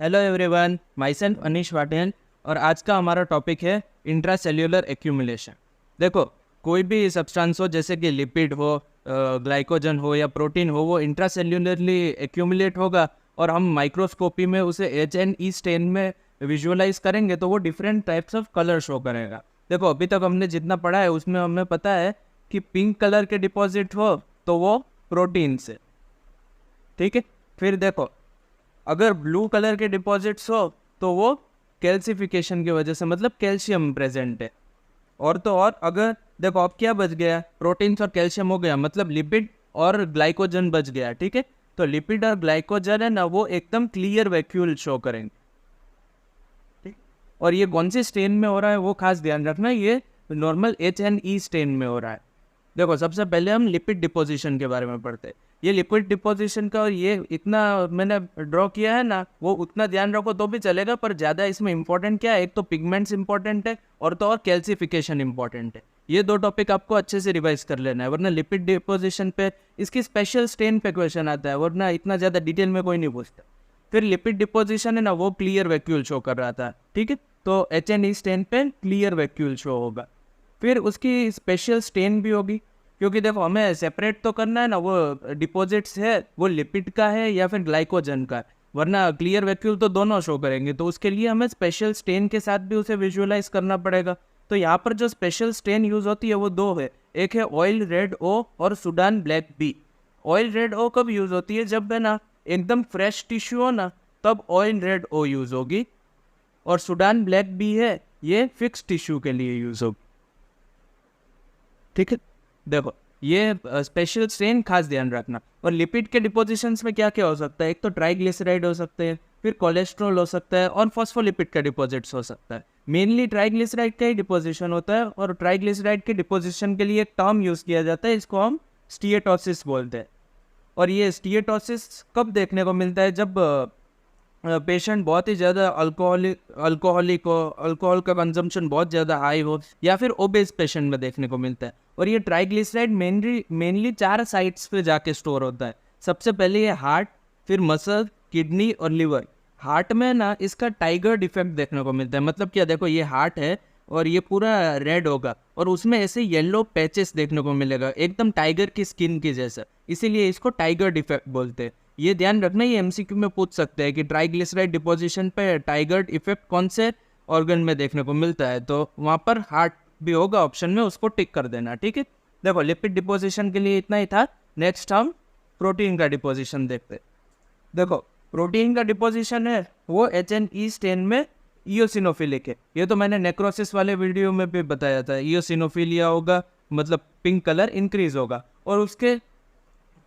Hello everyone, my self Anish वाटेन और आज का हमारा टॉपिक है इंट्रासेल्यूलर एक्यूमुलेशन। देखो, कोई भी सब्सटेंस हो जैसे कि लिपिड हो, ग्लाइकोजन हो या प्रोटीन हो, वो इंट्रासेल्यूलरली एक्यूमुलेट होगा और हम माइक्रोस्कोपी में उसे H&E स्टेन में विजुअलाइज करेंगे तो वो different types of colour show करेगा। देखो, अभी तक हमने जितना पढ़ा है उसमें हमें पता है कि पिंक कलर के डिपॉजिट हो तो वो प्रोटीन से, ठीक है। फिर देखो, अगर ब्लू कलर के डिपॉजिट्स हो तो वो कैल्सिफिकेशन की वजह से, मतलब कैल्शियम प्रेजेंट है। और तो और अगर देखो, अब क्या बच गया, प्रोटीन्स और कैल्शियम हो गया, मतलब लिपिड और ग्लाइकोजन बच गया, ठीक है। तो लिपिड और ग्लाइकोजन है ना, वो एकदम क्लियर वैक्यूल शो करेंगे, ठीक। और ये कौन सी स्टेन में हो रहा है वो खास ध्यान रखना, ये नॉर्मल H&E स्टेन में हो रहा है। देखो, सबसे पहले हम लिपिड डिपोजिशन के बारे में पढ़ते हैं। ये लिपिड डिपोजिशन का, और ये इतना मैंने ड्रॉ किया है ना, वो उतना ध्यान रखो तो भी चलेगा, पर ज़्यादा इसमें इंपॉर्टेंट क्या है, एक तो पिगमेंट्स इंपॉर्टेंट है और तो और कैल्सिफिकेशन इंपॉर्टेंट है। ये दो टॉपिक आपको अच्छे से रिवाइज कर लेना है, वरना लिपिड डिपोजिशन पे इसकी स्पेशल स्टेन पे क्वेश्चन आता है, वरना इतना ज़्यादा डिटेल में कोई नहीं पूछता। फिर लिपिड डिपोजिशन है ना, वो क्लियर वैक्यूल शो कर रहा था, ठीक है। तो H&E स्टेन पे क्लियर वैक्यूल शो होगा। फिर उसकी स्पेशल स्टेन भी होगी, क्योंकि देखो हमें सेपरेट तो करना है ना, वो डिपॉजिट्स है वो लिपिड का है या फिर ग्लाइकोजन का है, वरना क्लियर वैक्यूल तो दोनों शो करेंगे। तो उसके लिए हमें स्पेशल स्टेन के साथ भी उसे विजुअलाइज करना पड़ेगा। तो यहाँ पर जो स्पेशल स्टेन यूज होती है वो दो है, एक है ऑयल रेड ओ और Sudan black B. Oil red O कब यूज होती है, जब है ना एकदम फ्रेश टिश्यू हो ना, तब ऑयल रेड ओ यूज होगी। और सुडान ब्लैक बी है, ये फिक्स टिश्यू के लिए यूज होगी, ठीक है। देखो, ये स्पेशल स्ट्रेन खास ध्यान रखना। और लिपिड के डिपोजिशंस में क्या क्या हो सकता है, एक तो ट्राइग्लिसराइड हो सकते हैं, फिर कोलेस्ट्रॉल हो सकता है और फॉस्फोलिपिड का डिपॉजिट्स हो सकता है। मेनली ट्राइग्लिसराइड का ही डिपोजिशन होता है, और ट्राइग्लिसराइड के डिपोजिशन के लिए एक टर्म यूज किया जाता है, इसको हम स्टीएटोसिस बोलते हैं। और ये स्टीएटोसिस कब देखने को मिलता है, जब पेशेंट बहुत ही ज़्यादा अल्कोहलिक हो, अल्कोहल का कंजम्पशन बहुत ज़्यादा हाई हो, या फिर ओबेस पेशेंट में देखने को मिलता है। और ये ट्राइग्लिसराइड मेनली 4 साइट्स पे जाके स्टोर होता है। सबसे पहले ये हार्ट, फिर मसल, किडनी और लिवर। हार्ट में ना इसका टाइगर डिफेक्ट देखने को मिलता है। मतलब क्या, देखो ये हार्ट है और ये पूरा रेड होगा और उसमें ऐसे येलो पैचेस देखने को मिलेगा, एकदम टाइगर की स्किन की जैसा, इसीलिए इसको टाइगर डिफेक्ट बोलते हैं। ये ध्यान रखना, ये एमसीक्यू में पूछ सकते हैं कि ट्राइग्लिसराइड डिपोजिशन पे टाइगर इफेक्ट कौन से ऑर्गन में देखने को मिलता है, तो वहाँ पर हार्ट भी होगा ऑप्शन में, उसको टिक कर देना, ठीक है। देखो, लिपिड डिपोजिशन के लिए इतना ही था। नेक्स्ट हम प्रोटीन का डिपोजिशन देखते हैं। देखो, प्रोटीन का डिपोजिशन है वो H&E स्टेन में इयोसिनोफिलिक है। ये तो मैंने नेक्रोसिस वाले वीडियो में भी बताया था, इयोसिनोफिलिया होगा मतलब पिंक कलर इंक्रीज होगा। और उसके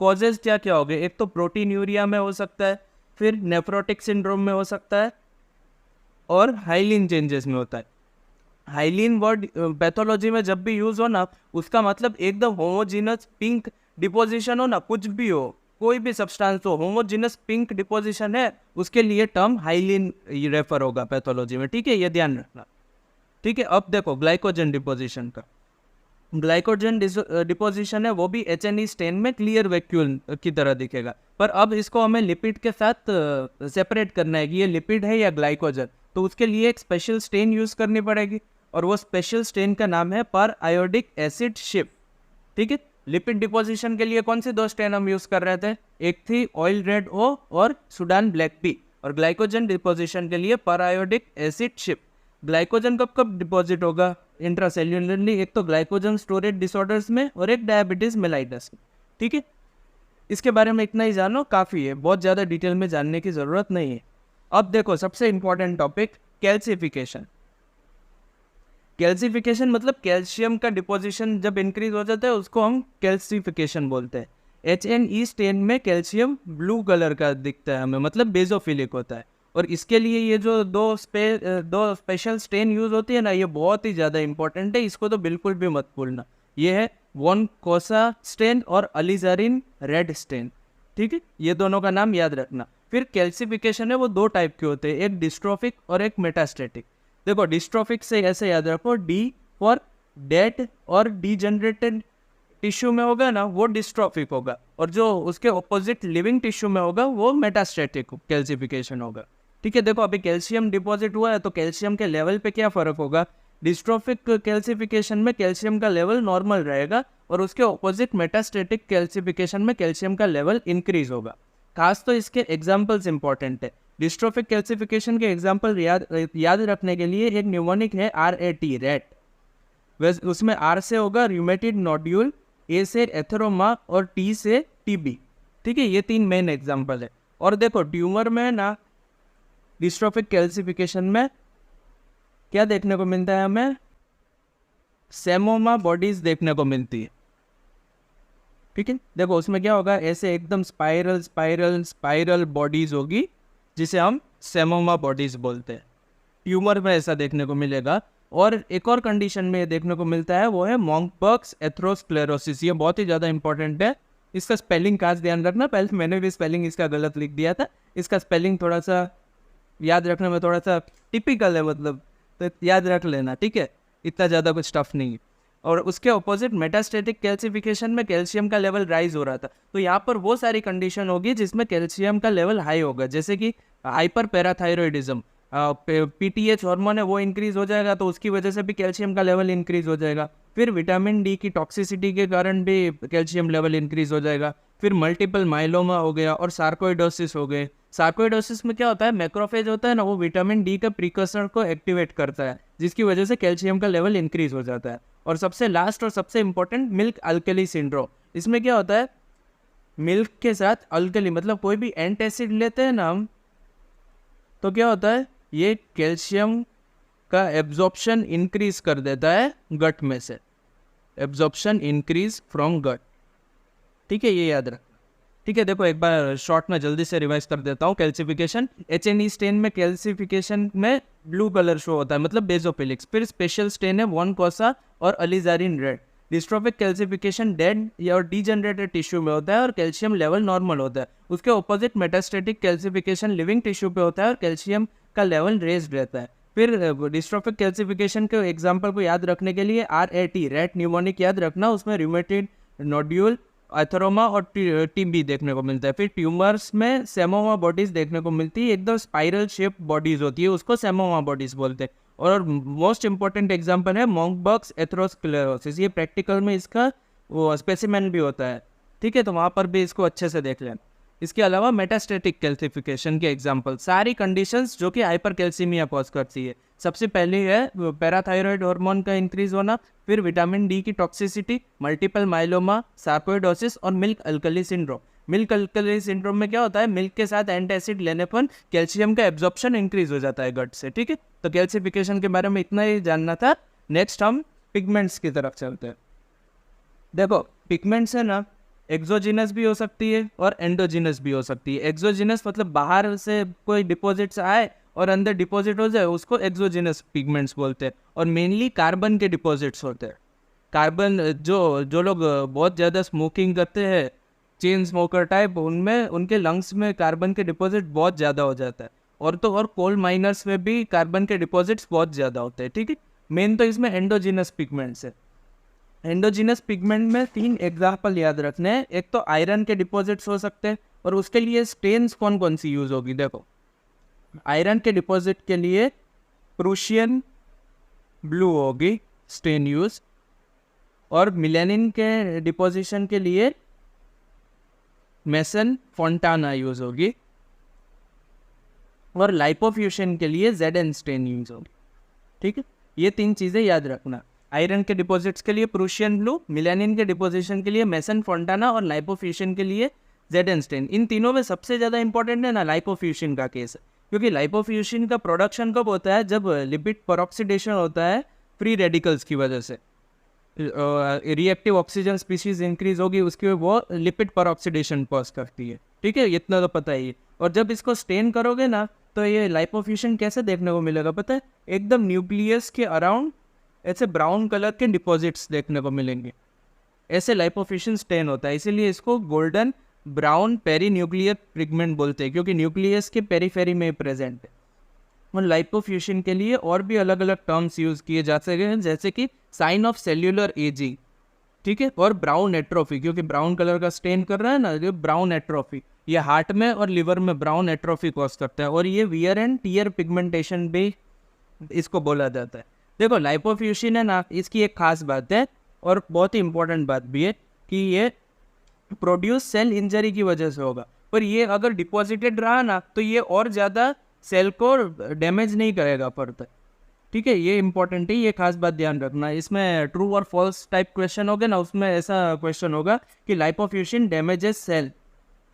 कॉजेज क्या क्या हो गए, एक तो प्रोटीन यूरिया में हो सकता है, फिर नेफ्रोटिक सिंड्रोम में हो सकता है, और हाइलिन चेंजेस में होता है। हाइलिन वर्ड पैथोलॉजी में जब भी यूज हो ना, उसका मतलब एकदम होमोजीनस पिंक डिपोजिशन हो ना, कुछ भी हो, कोई भी सब्सटेंस हो, होमोजीनस पिंक डिपोजिशन है, उसके लिए टर्म हाइलिन रेफर होगा पैथोलॉजी में, ठीक है। ये ध्यान रखना, ठीक है। अब देखो, ग्लाइकोजन डिपोजिशन का, ग्लाइकोजन डिपोजिशन है वो भी H&E स्टेन में क्लियर वैक्यूल की तरह दिखेगा, पर अब इसको हमें लिपिड के साथ सेपरेट करना है कि ये लिपिड है या ग्लाइकोजन। तो उसके लिए एक स्पेशल स्टेन यूज करनी पड़ेगी, और वो स्पेशल स्टेन का नाम है पर आयोडिक एसिड शिफ्ट, ठीक है। लिपिड डिपोजिशन के लिए कौन सी दो स्टेन हम यूज कर रहे थे, एक थी ऑयल रेड ओ और सुडान ब्लैक बी। और ग्लाइकोजन डिपोजिशन के लिए पर आयोडिक एसिड शिफ्ट। ग्लाइकोजन कब कब डिपॉजिट होगा इंट्रासेल्यूलरली, एक तो ग्लाइकोजन स्टोरेज डिसऑर्डर्स में और एक डायबिटीज मेलाइटस में, ठीक है। इसके बारे में इतना ही जानो काफ़ी है, बहुत ज़्यादा डिटेल में जानने की ज़रूरत नहीं है। अब देखो, सबसे इंपॉर्टेंट टॉपिक कैल्सिफिकेशन। कैल्सिफिकेशन मतलब कैल्शियम का डिपोजिशन जब इंक्रीज हो जाता है उसको हम कैल्सिफिकेशन बोलते हैं। H&E स्टेन में कैल्शियम ब्लू कलर का दिखता है हमें, मतलब बेजोफिलिक होता है। और इसके लिए ये जो दो स्पेशल स्टेन यूज होती है ना, ये बहुत ही ज़्यादा इंपॉर्टेंट है, इसको तो बिल्कुल भी मत भूलना। ये है वॉन कोसा स्टेन और अलिजारिन रेड स्टेन, ठीक है। ये दोनों का नाम याद रखना। फिर कैल्सिफिकेशन है वो दो टाइप के होते हैं, एक डिस्ट्रोफिक और एक मेटास्टेटिक। देखो, डिस्ट्रोफिक से ऐसे याद रखो, डी फॉर डेड और डीजनरेटेड टिश्यू में होगा ना, वो डिस्ट्रोफिक होगा, और जो उसके ऑपोजिट लिविंग टिश्यू में होगा वो मेटास्टेटिक कैल्सिफिकेशन होगा, ठीक है, देखो अभी कैल्शियम डिपॉजिट हुआ है तो कैल्शियम के लेवल पे क्या फ़र्क होगा, डिस्ट्रोफिक कैल्सिफिकेशन में कैल्शियम का लेवल नॉर्मल रहेगा और उसके ऑपोजिट मेटास्टेटिक कैल्सिफिकेशन में कैल्शियम का लेवल इंक्रीज होगा। खास तो इसके एग्जाम्पल्स इंपॉर्टेंट है। डिस्ट्रोफिक कैल्सिफिकेशन के एग्जाम्पल याद रखने के लिए एक न्यूमोनिक है RAT, रैट। वैसे उसमें R से होगा रूमेटिड नोड्यूल, A से एथेरोमा और T से TB। ठीक है, ये 3 मेन एग्जाम्पल है। और देखो ट्यूमर में ना डिस्ट्रोफिक कैल्सिफिकेशन में क्या देखने को मिलता है, हमें सेमोमा बॉडीज देखने को मिलती है। ठीक है, देखो उसमें क्या होगा, ऐसे एकदम स्पाइरल स्पाइरल स्पाइरल बॉडीज होगी जिसे हम सेमोमा बॉडीज बोलते हैं। ट्यूमर में ऐसा देखने को मिलेगा। और एक और कंडीशन में ये देखने को मिलता है, वो है मोंकबर्ग्स एथेरोस्क्लेरोसिस। ये बहुत ही ज़्यादा इंपॉर्टेंट है, इसका स्पेलिंग खास ध्यान रखना। पहले मैंने भी स्पेलिंग इसका गलत लिख दिया था, इसका स्पेलिंग थोड़ा सा याद रखने में थोड़ा सा टिपिकल है, मतलब तो याद रख लेना। ठीक है, इतना ज़्यादा कुछ टफ नहीं है। और उसके ऑपोजिट मेटास्टेटिक कैल्सिफिकेशन में कैल्शियम का लेवल राइज हो रहा था। तो यहाँ पर वो सारी कंडीशन होगी जिसमें कैल्शियम का लेवल हाई होगा, जैसे कि हाइपर पैराथायरॉइडिज्म, PTH हार्मोन है वो इंक्रीज हो जाएगा तो उसकी वजह से भी कैल्शियम का लेवल इंक्रीज हो जाएगा। फिर विटामिन डी की टॉक्सिसिटी के कारण भी कैल्शियम लेवल इंक्रीज हो जाएगा। फिर मल्टीपल माइलोमा हो गया और सार्कोइडोसिस हो गए। सार्कोइडोसिस में क्या होता है, मैक्रोफेज होता है ना, वो विटामिन डी के प्रीकर्सर को एक्टिवेट करता है जिसकी वजह से कैल्शियम का लेवल इंक्रीज हो जाता है। और सबसे लास्ट और सबसे इंपॉर्टेंट मिल्क अल्कली सिंड्रोम। इसमें क्या होता है, मिल्क के साथ अल्कली मतलब कोई भी एंटासिड लेते हैं ना हम, तो क्या होता है, ये कैल्शियम का एब्जॉर्प्शन इंक्रीज कर देता है गट में से, एब्जॉर्प्शन इंक्रीज फ्रॉम गट। ठीक है, ये याद रखना। ठीक है, देखो एक बार शॉर्ट में जल्दी से रिवाइज कर देता हूँ। कैल्सिफिकेशन, HNE स्टेन में कैल्सिफिकेशन में ब्लू कलर शो होता है, मतलब बेजोफिलिक्स। फिर स्पेशल स्टेन है वॉन कोसा और अलिजारिन रेड। डिस्ट्रोफिक कैल्सिफिकेशन डेड या और डीजनरेटेड टिश्यू में होता है और कैल्शियम लेवल नॉर्मल होता है। उसके opposite metastatic calcification living tissue पे होता है और कैल्शियम का लेवल रेज्ड रहता है। फिर डिस्ट्रोफिक कैल्सिफिकेशन के एग्जाम्पल को याद रखने के लिए RAT, रैट न्यूमोनिक याद रखना, उसमें रूमेटिड नोड्यूल, एथेरोमा और TB देखने को मिलता है। फिर ट्यूमर्स में सेमोमा बॉडीज देखने को मिलती है, एकदम स्पाइरल शेप बॉडीज होती है, उसको सेमोमा बॉडीज बोलते हैं। और मोस्ट इंपॉर्टेंट एग्जांपल है मोंकबर्ग्स एथेरोस्क्लेरोसिस। ये प्रैक्टिकल में इसका वो स्पेसिमेन भी होता है। ठीक है, तो वहाँ पर भी इसको अच्छे से देख लें। इसके अलावा मेटास्टेटिक कैल्सिफिकेशन के एग्जांपल, सारी कंडीशंस जो कि हाइपरकैल्सीमिया कॉज करती है। सबसे पहले है पैराथायरॉयड हार्मोन का इंक्रीज होना, फिर विटामिन डी की टॉक्सिसिटी, मल्टीपल माइलोमा, सार्कोइडोसिस और milk alkali syndrome. Milk alkali syndrome में क्या होता है, मिल्क के साथ एंटासिड लेने पर कैल्शियम का एब्जॉर्प्शन इंक्रीज हो जाता है गट से। ठीक है, तो कैल्सिफिकेशन के बारे में इतना ही जानना था। नेक्स्ट हम पिगमेंट्स की तरफ चलते हैं। देखो पिगमेंट्स है ना, एक्सोजिनस भी हो सकती है और एंडोजिनस भी हो सकती है। एक्सोजिनस मतलब बाहर से कोई डिपॉजिट्स आए और अंदर डिपॉजिट हो जाए, उसको एक्सोजिनस पिगमेंट्स बोलते हैं। और मेनली कार्बन के डिपॉजिट्स होते हैं। कार्बन जो लोग बहुत ज़्यादा स्मोकिंग करते हैं, चेन स्मोकर टाइप, उनमें उनके लंग्स में कार्बन के डिपॉजिट बहुत ज़्यादा हो जाता है। और तो और कोल माइनर्स में भी कार्बन के डिपॉजिट्स बहुत ज़्यादा होते हैं। ठीक है, मेन तो इसमें एंडोजिनस पिगमेंट्स है। एंडोजिनस पिगमेंट में 3 एग्जाम्पल याद रखने हैं। एक तो आयरन के डिपॉजिट्स हो सकते हैं और उसके लिए स्टेन्स कौन कौन सी यूज़ होगी। देखो आयरन के डिपॉजिट के लिए प्रूशियन ब्लू होगी स्टेन यूज, और मिलेनिन के डिपोजिशन के लिए मेसन फोंटाना यूज होगी, और लाइपोफ्यूशन के लिए ZN स्टेन यूज होगी। ठीक है, ये 3 चीज़ें याद रखना। आयरन के डिपॉजिट्स के लिए प्रूशियन ब्लू, मिलेनिन के डिपोजिशन के लिए मेसन फोंटाना और लाइपोफ्यूशन के लिए ZN स्टेन। इन तीनों में सबसे ज़्यादा इंपॉर्टेंट है ना लाइपोफ्यूशन का केस, क्योंकि लाइपोफ्यूशन का प्रोडक्शन कब होता है, जब लिपिड परऑक्सीडेशन होता है फ्री रेडिकल्स की वजह से। रिएक्टिव ऑक्सीजन स्पीशीज इंक्रीज होगी, उसकी वो लिपिड परऑक्सीडेशन कॉज करती है। ठीक है, इतना तो पता ही है। और जब इसको स्टेन करोगे ना, तो ये लाइपोफ्यूशन कैसे देखने को मिलेगा पता है, एकदम न्यूक्लियस के अराउंड ऐसे ब्राउन कलर के डिपॉजिट्स देखने को मिलेंगे। ऐसे लाइपोफ्यूशन स्टेन होता है, इसीलिए इसको golden brown perinuclear pigment बोलते हैं, क्योंकि न्यूक्लियस के पेरीफेरी में प्रेजेंट है। और लाइपोफ्यूशन के लिए और भी अलग अलग टर्म्स यूज किए जा सकते हैं, जैसे कि साइन ऑफ सेल्यूलर एजिंग, ठीक है। और ब्राउन एट्रोफी, क्योंकि ब्राउन कलर का स्टेन कर रहा है ना, ये ब्राउन एट्रोफी, ये हार्ट में और लिवर में ब्राउन एट्रोफी कॉज करता है, और ये वियर एंड टीयर पिगमेंटेशन भी इसको बोला जाता है। देखो लाइपोफ्यूशन है ना, इसकी एक खास बात है और बहुत ही इंपॉर्टेंट बात भी है कि ये प्रोड्यूस सेल इंजरी की वजह से होगा, पर ये अगर डिपॉजिटेड रहा ना तो ये और ज़्यादा सेल को डैमेज नहीं करेगा फर्दर। ठीक है, ये इंपॉर्टेंट है, ये खास बात ध्यान रखना। इसमें ट्रू और फॉल्स टाइप क्वेश्चन होगा ना, उसमें ऐसा क्वेश्चन होगा कि लाइपोफ्यूशन डैमेजेस सेल,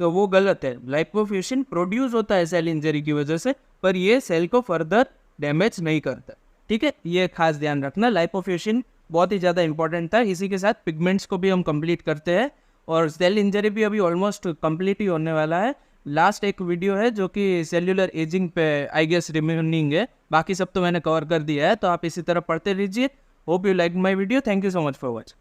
तो वो गलत है। लाइपोफ्यूशन प्रोड्यूस होता है सेल इंजरी की वजह से, पर ये सेल को फर्दर डैमेज नहीं करता। ठीक है, ये खास ध्यान रखना। लाइपोफ्यूशन बहुत ही ज़्यादा इंपॉर्टेंट था। इसी के साथ पिगमेंट्स को भी हम कंप्लीट करते हैं और सेल इंजरी भी अभी ऑलमोस्ट कंप्लीट ही होने वाला है। लास्ट एक वीडियो है जो कि सेल्यूलर एजिंग पे आई गेस रिमेनिंग है, बाकी सब तो मैंने कवर कर दिया है, तो आप इसी तरह पढ़ते रहिए। Hope you like my video. Thank you so much for watching.